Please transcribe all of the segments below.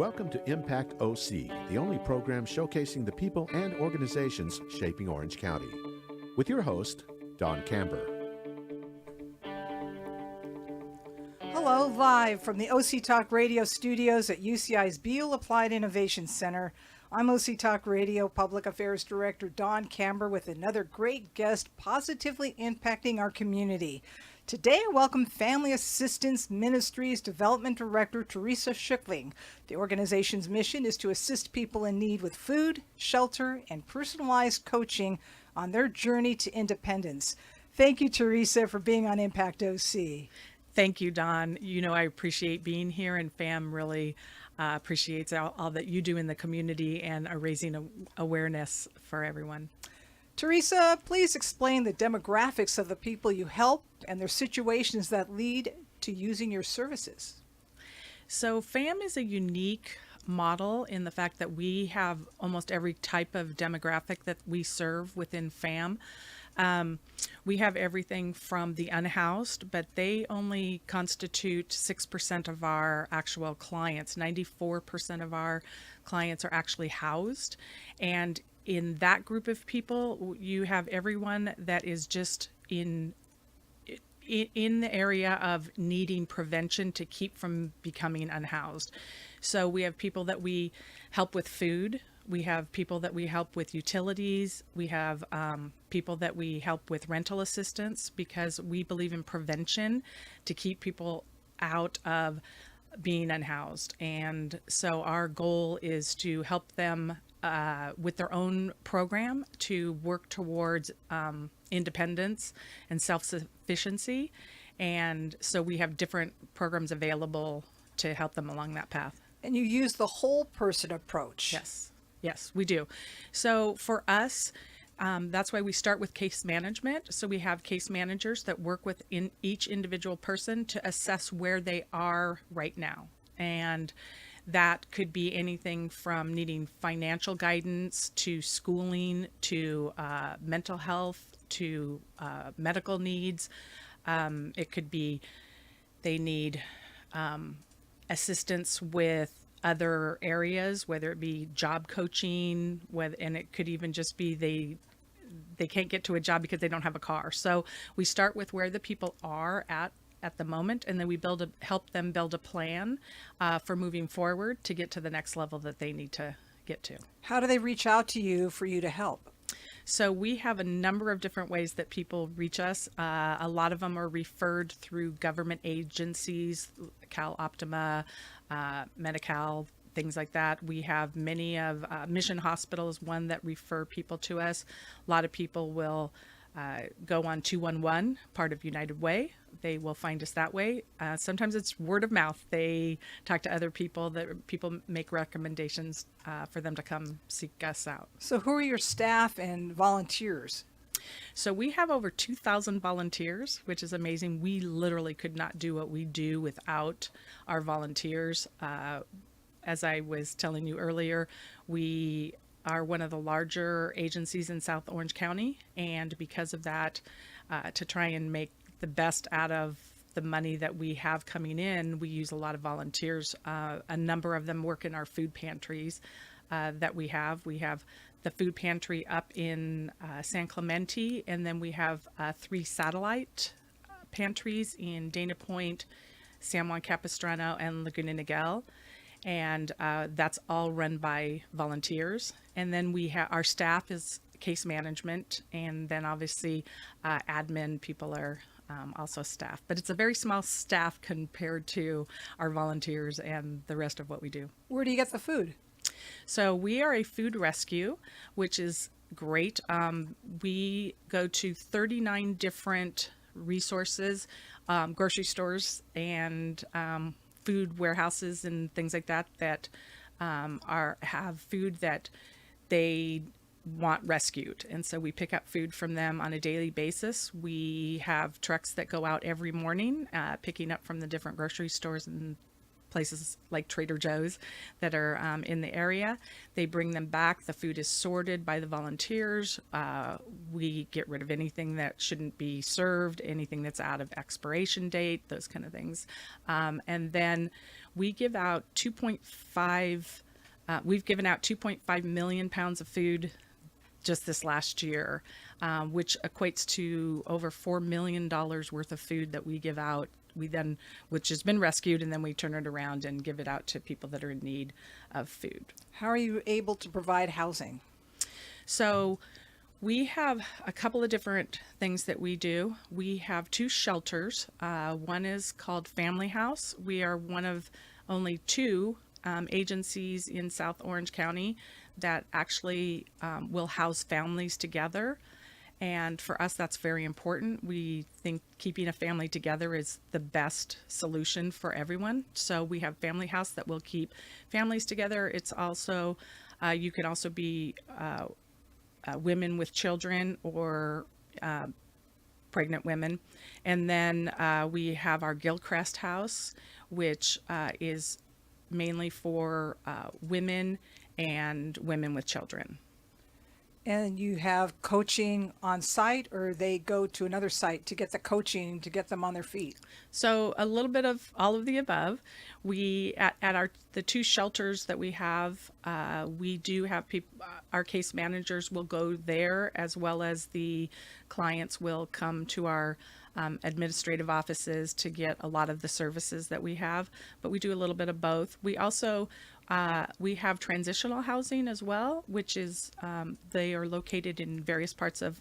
Welcome to Impact OC, the only program showcasing the people and organizations shaping Orange County. With your host, Don Camber. Hello, live from the OC Talk Radio studios at UCI's Beal Applied Innovation Center. I'm OC Talk Radio Public Affairs Director Don Camber with another great guest positively impacting our community. Today, I welcome Family Assistance Ministries Development Director Teresa Schickling. The organization's mission is to assist people in need with food, shelter, and personalized coaching on their journey to independence. Thank you, Teresa, for being on Impact OC. Thank you, Don. You know, I appreciate being here, and FAM really appreciates all that you do in the community and are raising awareness for everyone. Teresa, please explain the demographics of the people you help and their situations that lead to using your services. So FAM is a unique model in the fact that we have almost every type of demographic that we serve within FAM. We have everything from the unhoused, but they only constitute 6% of our actual clients. 94% of our clients are actually housed. And in that group of people, you have everyone that is just in the area of needing prevention to keep from becoming unhoused. So we have people that we help with food. We have people that we help with utilities. We have people that we help with rental assistance because we believe in prevention to keep people out of being unhoused. And so our goal is to help them with their own program to work towards independence and self-sufficiency. And so we have different programs available to help them along that path. And you use the whole person approach. Yes, we do. So for us, that's why we start with case management. So we have case managers that work with each individual person to assess where they are right now. And that could be anything from needing financial guidance to schooling to mental health to medical needs. It could be they need assistance with other areas, whether it be job coaching, and it could even just be they can't get to a job because they don't have a car. So we start with where the people are at the moment, and then we help them build a plan for moving forward to get to the next level that they need to get to. How do they reach out to you for you to help? So we have a number of different ways that people reach us. A lot of them are referred through government agencies, Cal Optima, Medi-Cal, things like that. We have many of Mission Hospital is one that refer people to us. A lot of people will go on 211, part of United Way. They will find us that way. Sometimes it's word of mouth. They talk to other people, that people make recommendations for them to come seek us out. So who are your staff and volunteers? So we have over 2,000 volunteers, which is amazing. We literally could not do what we do without our volunteers. As I was telling you earlier, we are one of the larger agencies in South Orange County, and because of that, to try and make the best out of the money that we have coming in, we use a lot of volunteers. A number of them work in our food pantries that we have. We have the food pantry up in San Clemente, and then we have 3 satellite pantries in Dana Point, San Juan Capistrano, and Laguna Niguel. And that's all run by volunteers. And then we have our staff is case management, and then obviously admin people are also staff. But it's a very small staff compared to our volunteers and the rest of what we do. Where do you get the food? So we are a food rescue, which is great. We go to 39 different resources, grocery stores, and food warehouses and things like that have food that they want rescued. And so we pick up food from them on a daily basis. We have trucks that go out every morning picking up from the different grocery stores and places like Trader Joe's that are in the area. They bring them back. The food is sorted by the volunteers. We get rid of anything that shouldn't be served, anything that's out of expiration date, those kind of things. And then we give out 2.5, we've given out 2.5 million pounds of food just this last year, which equates to over $4 million worth of food that we give out. We then, which has been rescued, and then we turn it around and give it out to people that are in need of food. How are you able to provide housing? So we have a couple of different things that we do. We have two shelters. One is called Family House. We are one of only two agencies in South Orange County that actually will house families together. And for us, that's very important. We think keeping a family together is the best solution for everyone. So we have Family House that will keep families together. It's also, you can also be women with children or pregnant women. And then we have our Gilchrist House, which is mainly for women and women with children. And you have coaching on site, or they go to another site to get the coaching to get them on their feet? So a little bit of all of the above. We at the two shelters that we have, we do have people. Our case managers will go there, as well as the clients will come to our administrative offices to get a lot of the services that we have. But we do a little bit of both. We also we have transitional housing as well, which is they are located in various parts of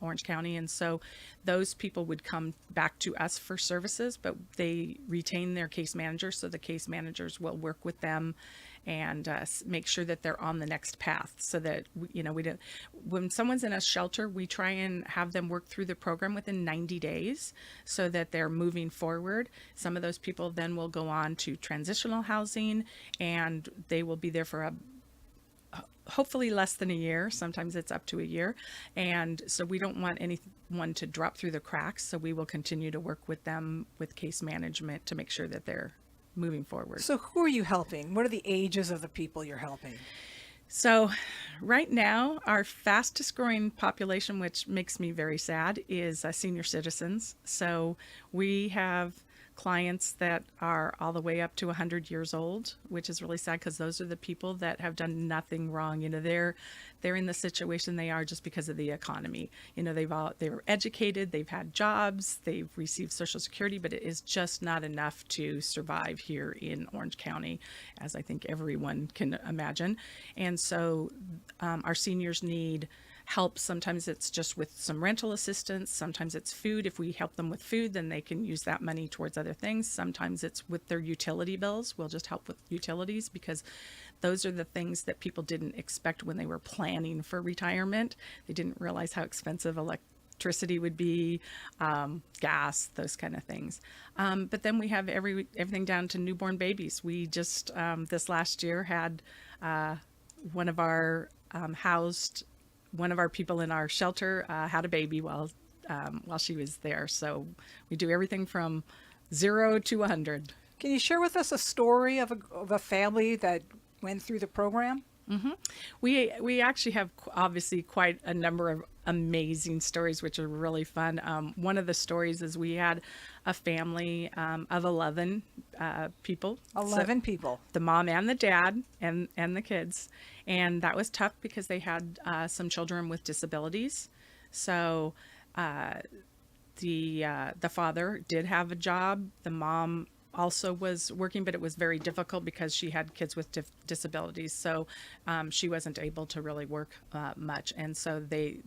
Orange County, and so those people would come back to us for services, but they retain their case managers, so the case managers will work with them and make sure that they're on the next path, so that we don't. When someone's in a shelter, we try and have them work through the program within 90 days, so that they're moving forward. Some of those people then will go on to transitional housing, and they will be there for hopefully less than a year. Sometimes it's up to a year. And so we don't want anyone to drop through the cracks. So we will continue to work with them with case management to make sure that they're moving forward. So who are you helping? What are the ages of the people you're helping? So right now, our fastest growing population, which makes me very sad, is senior citizens. So we have clients that are all the way up to 100 years old, which is really sad, because those are the people that have done nothing wrong. They're in the situation they are just because of the economy. They were educated, they've had jobs, they've received Social Security, but it is just not enough to survive here in Orange County, as I think everyone can imagine. And so our seniors need help. Sometimes it's just with some rental assistance. Sometimes it's food. If we help them with food, then they can use that money towards other things. Sometimes it's with their utility bills. We'll just help with utilities, because those are the things that people didn't expect when they were planning for retirement. They didn't realize how expensive electricity would be, gas, those kind of things. But then we have everything down to newborn babies. We just this last year had one of our one of our people in our shelter had a baby while she was there. So we do everything from 0 to 100. Can you share with us a story of a family that went through the program? Mm-hmm. We actually have obviously quite a number of amazing stories, which are really fun. One of the stories is we had a family of 11 people. 11 people. The mom and the dad and the kids. And that was tough because they had some children with disabilities. So the father did have a job. The mom also was working, but it was very difficult because she had kids with disabilities. So she wasn't able to really work much. And so they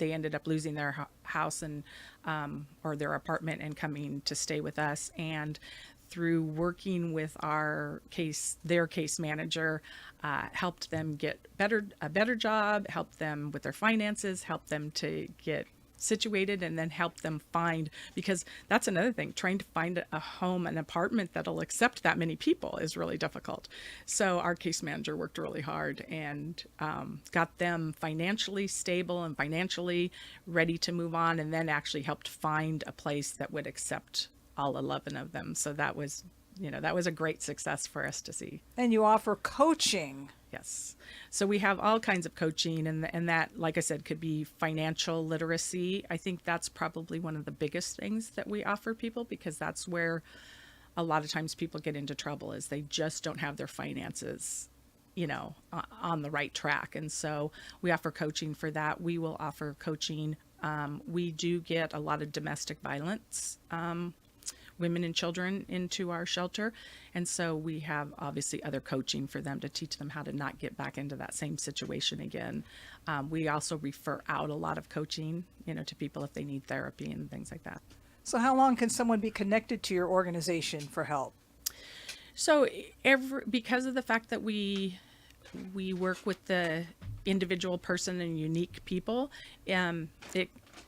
ended up losing their house and or their apartment and coming to stay with us. And through working with their case manager, helped them get a better job, helped them with their finances, helped them to get situated, and then help them find, because that's another thing, trying to find a home, an apartment that'll accept that many people is really difficult. So our case manager worked really hard and got them financially stable and financially ready to move on, and then actually helped find a place that would accept all 11 of them. So that was a great success for us to see. And you offer coaching. Yes. So we have all kinds of coaching, and that, like I said, could be financial literacy. I think that's probably one of the biggest things that we offer people, because that's where a lot of times people get into trouble is they just don't have their finances, on the right track. And so we offer coaching for that. We will offer coaching. We do get a lot of domestic violence women and children into our shelter. And so we have obviously other coaching for them to teach them how to not get back into that same situation again. We also refer out a lot of coaching, to people if they need therapy and things like that. So how long can someone be connected to your organization for help? So because of the fact that we work with the individual person and unique people,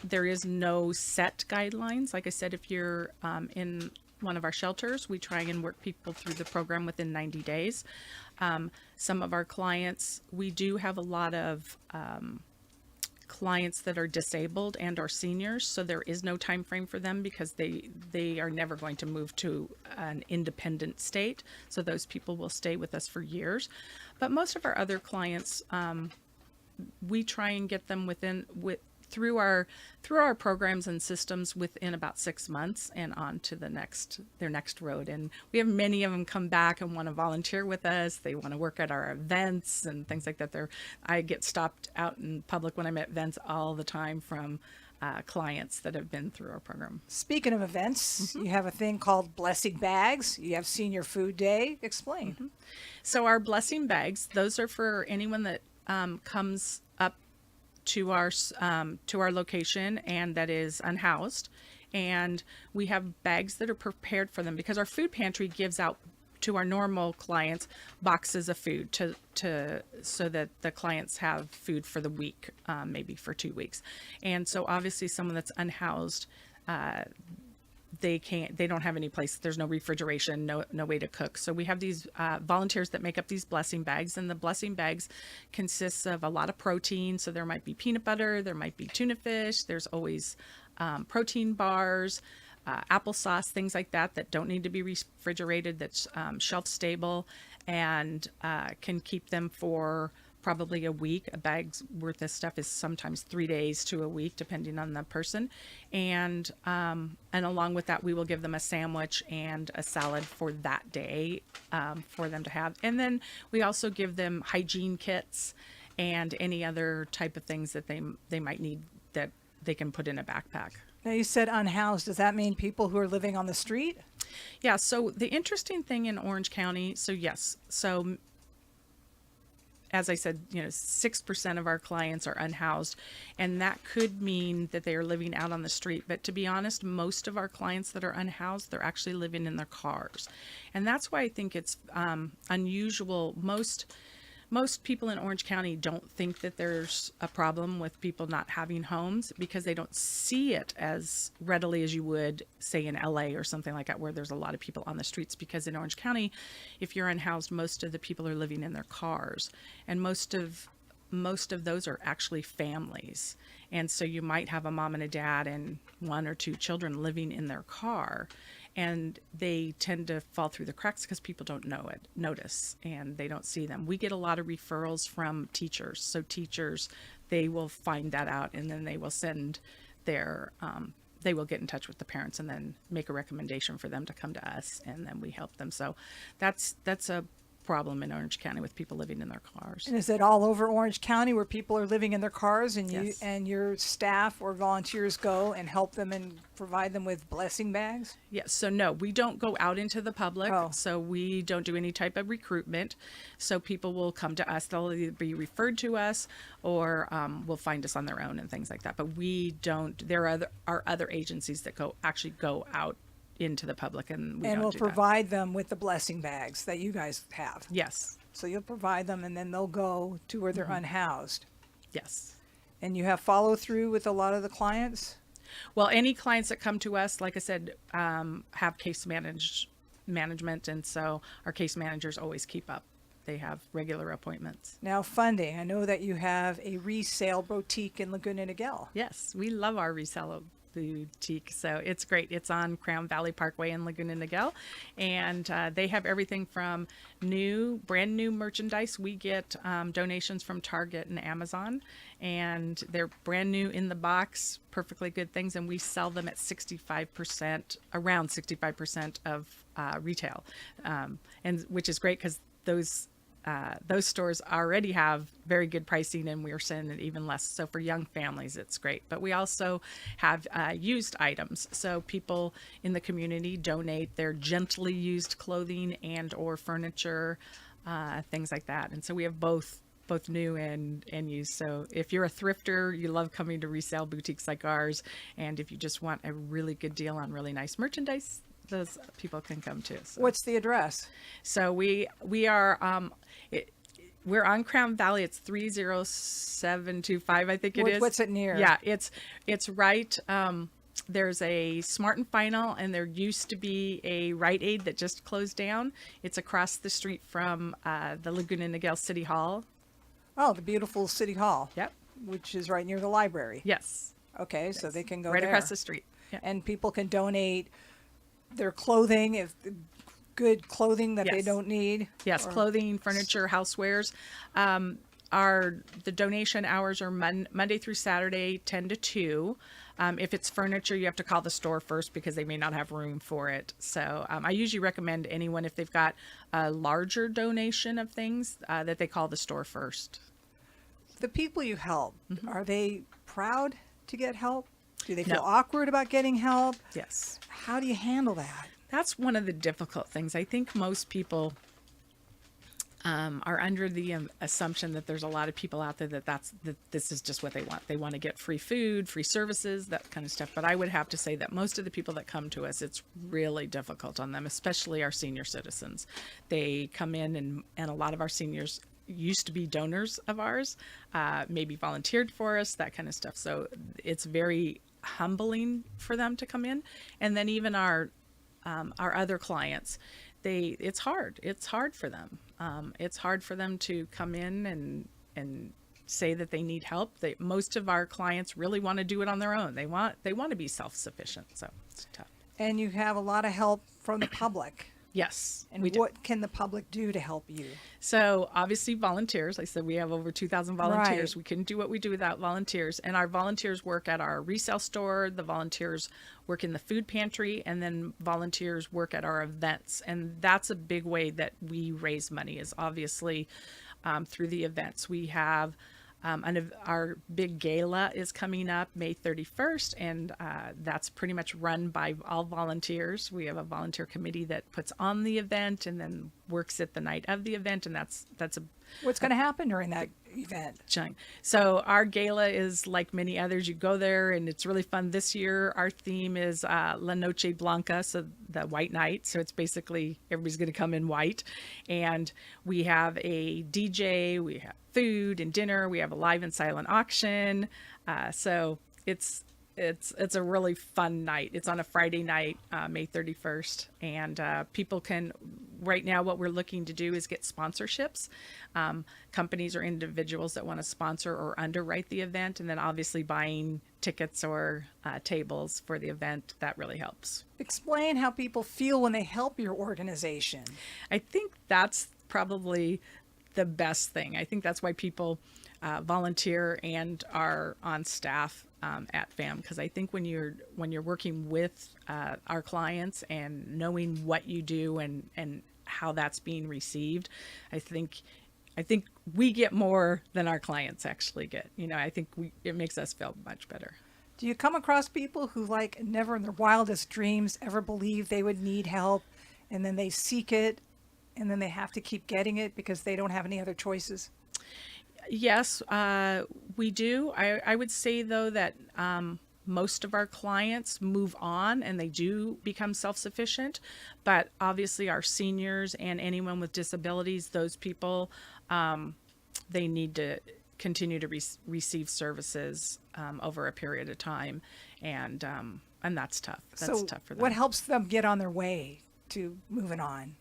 there is no set guidelines. Like I said, if you're in one of our shelters, we try and work people through the program within 90 days. Some of our clients, we do have a lot of clients that are disabled and are seniors, so there is no time frame for them because they are never going to move to an independent state. So those people will stay with us for years. But most of our other clients, we try and get them through our programs and systems within about 6 months and on to their next road. And we have many of them come back and want to volunteer with us. They want to work at our events and things like that. I get stopped out in public when I'm at events all the time from clients that have been through our program. Speaking of events, you have a thing called Blessing Bags. You have Senior Food Day. Explain. So our blessing bags, those are for anyone that comes up to our location and that is unhoused, and we have bags that are prepared for them because our food pantry gives out to our normal clients boxes of food so that the clients have food for the week, maybe for 2 weeks. And so obviously someone that's unhoused, they don't have any place. There's no refrigeration, no way to cook. So we have these volunteers that make up these blessing bags, and the blessing bags consists of a lot of protein. So there might be peanut butter, there might be tuna fish, there's always protein bars, applesauce, things like that don't need to be refrigerated, that's shelf stable and can keep them for probably a week. A bag's worth of stuff is sometimes 3 days to a week, depending on the person. And along with that, we will give them a sandwich and a salad for that day for them to have. And then we also give them hygiene kits and any other type of things that they might need that they can put in a backpack. Now you said unhoused. Does that mean people who are living on the street? Yeah. So the interesting thing in Orange County, so as I said, 6% of our clients are unhoused, and that could mean that they are living out on the street. But to be honest, most of our clients that are unhoused, they're actually living in their cars. And that's why I think it's unusual. Most people in Orange County don't think that there's a problem with people not having homes because they don't see it as readily as you would, say, in LA or something like that, where there's a lot of people on the streets. Because in Orange County, if you're unhoused, most of the people are living in their cars, and most of those are actually families. And so you might have a mom and a dad and 1 or 2 children living in their car, and they tend to fall through the cracks because people don't notice, and they don't see them. We get a lot of referrals from teachers. So teachers, they will find that out, and then they will send they will get in touch with the parents and then make a recommendation for them to come to us, and then we help them. So that's a problem in Orange County with people living in their cars. And is it all over Orange County where people are living in their cars, and Yes. and your staff or volunteers go and help them and provide them with blessing bags? Yes. So no, we don't go out into the public. Oh. So we don't do any type of recruitment. So people will come to us. They'll either be referred to us or will find us on their own and things like that. But we don't. There are other agencies that actually go out into the public, and we And don't we'll do provide them with the blessing bags that you guys have. that. Yes. So you'll provide them, and then they'll go to where they're unhoused. Yes. And you have follow through with a lot of the clients? Well, any clients that come to us, like I said, have case management, and so our case managers always keep up. They have regular appointments. Now, funding. I know that you have a resale boutique in Laguna Niguel. Yes, we love our resale boutique. So it's great. It's on Crown Valley Parkway in Laguna Niguel, and they have everything from brand new merchandise. We get donations from Target and Amazon, and they're brand new in the box, perfectly good things, and we sell them at 65%, around 65% of retail, and which is great because those stores already have very good pricing, and we're selling it even less. So for young families, it's great. But we also have used items. So people in the community donate their gently used clothing and or furniture, things like that. And so we have both new and used. So if you're a thrifter, you love coming to resale boutiques like ours. And if you just want a really good deal on really nice merchandise, those people can come too. So. What's the address? So we are we're on Crown Valley. It's 30725, I think it is. What's it near? Yeah, it's right. There's a Smart and Final, and there used to be a Rite Aid that just closed down. It's across the street from the Laguna Niguel City Hall. Oh, the beautiful City Hall. Yep. Which is right near the library. Yes. Okay, so they can go right there. across the street. Yeah. And people can donate their clothing, if good clothing that they Yes. don't need. Yes, clothing, furniture, housewares. The donation hours are Monday through Saturday, 10 to 2. If it's furniture, you have to call the store first because they may not have room for it. So I usually recommend anyone, if they've got a larger donation of things, that they call the store first. The people you help, are they proud to get help? Do they feel No. awkward about getting help? Yes. How do you handle that? That's one of the difficult things. I think most people are under the assumption that there's a lot of people out there that this is just what they want. They want to get free food, free services, that kind of stuff. But I would have to say that most of the people that come to us, it's really difficult on them, especially our senior citizens. They come in, and a lot of our seniors used to be donors of ours, maybe volunteered for us, that kind of stuff. So it's very humbling for them to come in. And then even our other clients, it's hard for them. It's hard for them to come in and say that they need help. Most of our clients really want to do it on their own. They want to be self-sufficient. So it's tough. And you have a lot of help from the public. Yes. And we do. what can the public do to help you? So obviously volunteers. Like I said, we have over 2,000 volunteers. Right. We couldn't do what we do without volunteers. And our volunteers work at our resale store. The volunteers work in the food pantry, and then volunteers work at our events. And that's a big way that we raise money, is obviously through the events. We have our big gala is coming up May 31st, and that's pretty much run by all volunteers. We have a volunteer committee that puts on the event and then works it the night of the event, and that's a What's going to happen during that event? chunk. So our gala is like many others. You go there and it's really fun. This year, our theme is La Noche Blanca, so the white night. So it's basically everybody's going to come in white. And we have a DJ, we have food and dinner, we have a live and silent auction. So it's a really fun night. It's on a Friday night, May 31st. And people can, right now what we're looking to do is get sponsorships. Companies or individuals that want to sponsor or underwrite the event. And then obviously buying tickets or tables for the event, that really helps. Explain how people feel when they help your organization. I think that's probably the best thing. I think that's why people volunteer and are on staff at FAM, because I think when you're working with our clients and knowing what you do and how that's being received, I think we get more than our clients actually get. I think it makes us feel much better. Do you come across people who never in their wildest dreams ever believed they would need help, and then they seek it, and then they have to keep getting it because they don't have any other choices? Yes, we do. I would say, though, that most of our clients move on and they do become self-sufficient. But obviously our seniors and anyone with disabilities, those people, they need to continue to receive services over a period of time. And that's tough. That's tough for them. What helps them get on their way to moving on?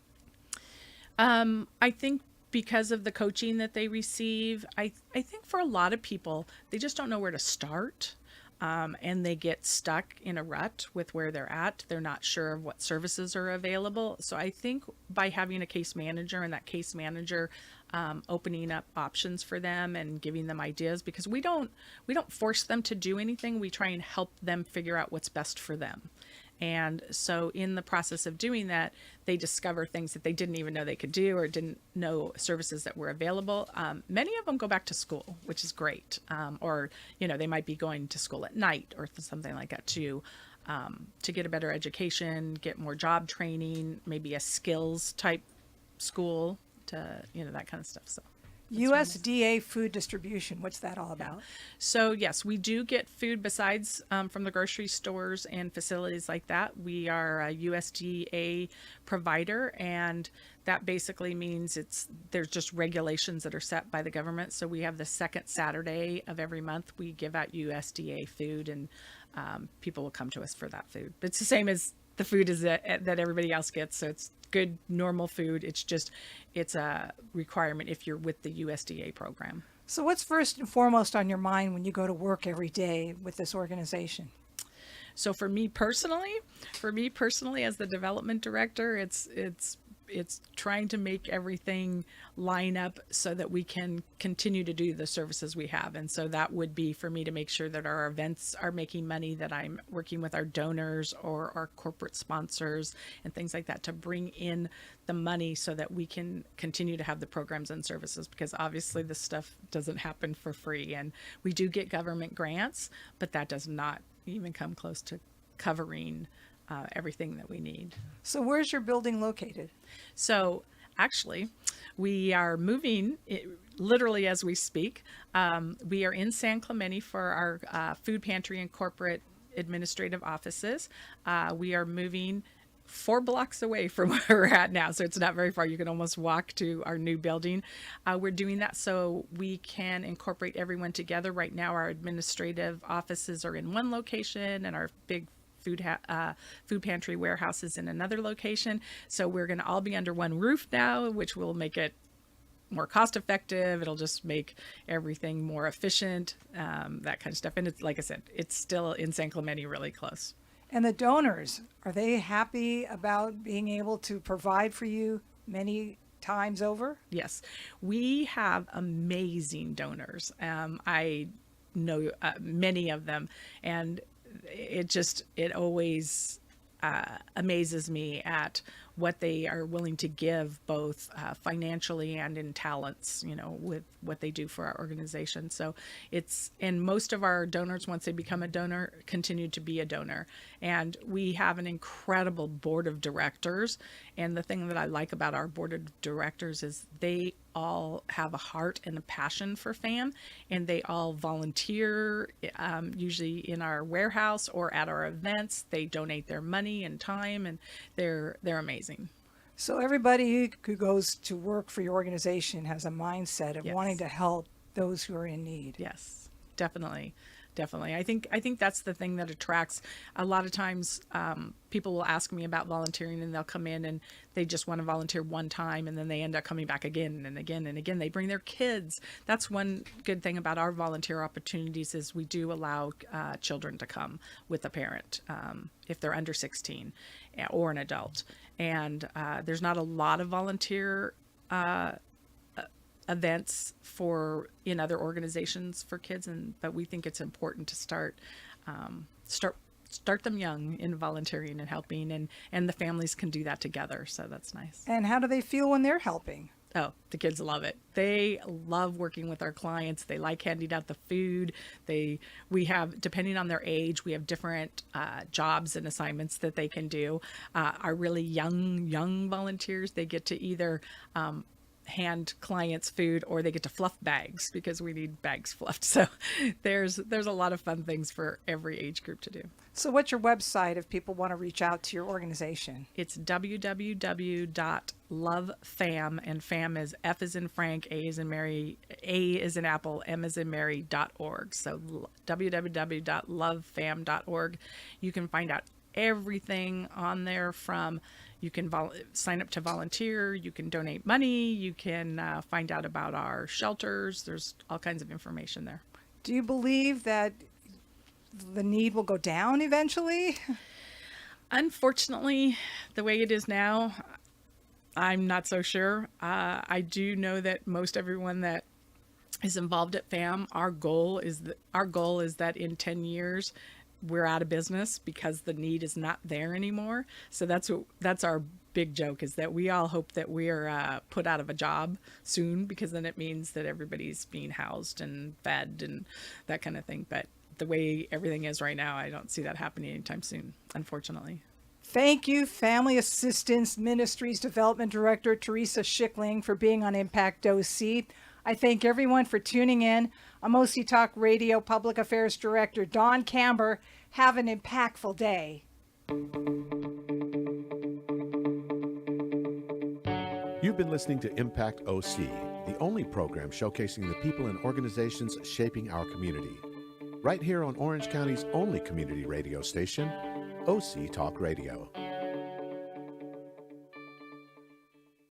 I think because of the coaching that they receive, I think for a lot of people, they just don't know where to start. and they get stuck in a rut with where they're at. They're not sure of what services are available. So I think by having a case manager and that case manager opening up options for them and giving them ideas, because we don't force them to do anything. We try and help them figure out what's best for them. And so in the process of doing that, they discover things that they didn't even know they could do or didn't know services that were available. Many of them go back to school, which is great. Or, they might be going to school at night or something like that to get a better education, get more job training, maybe a skills type school to, that kind of stuff. So. USDA food distribution, what's that all about? So yes, we do get food besides from the grocery stores and facilities like that. We are a USDA provider, and that basically means there's just regulations that are set by the government. So we have the second Saturday of every month, we give out USDA food, and people will come to us for that food. But it's the same as the food that everybody else gets. So it's good, normal food. It's a requirement if you're with the USDA program. So what's first and foremost on your mind when you go to work every day with this organization? So for me personally, as the development director, it's trying to make everything line up so that we can continue to do the services we have. And so that would be for me to make sure that our events are making money, that I'm working with our donors or our corporate sponsors and things like that to bring in the money so that we can continue to have the programs and services, because obviously this stuff doesn't happen for free. And we do get government grants, but that does not even come close to covering everything that we need. So where's your building located? So actually, we are moving literally as we speak. We are in San Clemente for our food pantry and corporate administrative offices. We are moving 4 blocks away from where we're at now, so it's not very far. You can almost walk to our new building. We're doing that so we can incorporate everyone together. Right now, our administrative offices are in one location, and our big food pantry warehouse is in another location. So we're going to all be under one roof now, which will make it more cost effective. It'll just make everything more efficient, that kind of stuff. And it's, like I said, it's still in San Clemente, really close. And the donors, are they happy about being able to provide for you many times over? Yes, we have amazing donors. I know many of them, and it always amazes me at what they are willing to give, both financially and in talents, with what they do for our organization. So and most of our donors, once they become a donor, continue to be a donor. And we have an incredible board of directors. And the thing that I like about our board of directors is they all have a heart and a passion for FAM, and they all volunteer, usually in our warehouse or at our events. They donate their money and time, and they're amazing. So everybody who goes to work for your organization has a mindset of wanting to help those who are in need. Yes, definitely. I think that's the thing that attracts. A lot of times people will ask me about volunteering, and they'll come in and they just want to volunteer one time, and then they end up coming back again and again and again. They bring their kids. That's one good thing about our volunteer opportunities is we do allow children to come with a parent if they're under 16 or an adult. And there's not a lot of volunteer events in other organizations for kids, but we think it's important to start them young in volunteering and helping, and the families can do that together, so that's nice. And how do they feel when they're helping? Oh, the kids love it. They love working with our clients. They like handing out the food. We have, depending on their age, we have different jobs and assignments that they can do. Our really young volunteers, they get to either hand clients food, or they get to fluff bags, because we need bags fluffed. So there's a lot of fun things for every age group to do. So what's your website if people want to reach out to your organization? It's www.lovefam, and FAM is F as in Frank, A as in Mary, A as in Apple, M as in Mary.org. So www.lovefam.org. You can find out everything on there, from you can sign up to volunteer, you can donate money, you can find out about our shelters. There's all kinds of information there. Do you believe that the need will go down eventually? Unfortunately, the way it is now, I'm not so sure. I do know that most everyone that is involved at FAM, our goal is that in 10 years we're out of business because the need is not there anymore. So that's our big joke, is that we all hope that we're put out of a job soon, because then it means that everybody's being housed and fed and that kind of thing. But the way everything is right now, I don't see that happening anytime soon, unfortunately. Thank you, Family Assistance Ministries Development Director Teresa Schickling, for being on Impact OC. I thank everyone for tuning in. I'm OC Talk Radio Public Affairs Director Don Camber. Have an impactful day. You've been listening to Impact OC, the only program showcasing the people and organizations shaping our community. Right here on Orange County's only community radio station, OC Talk Radio.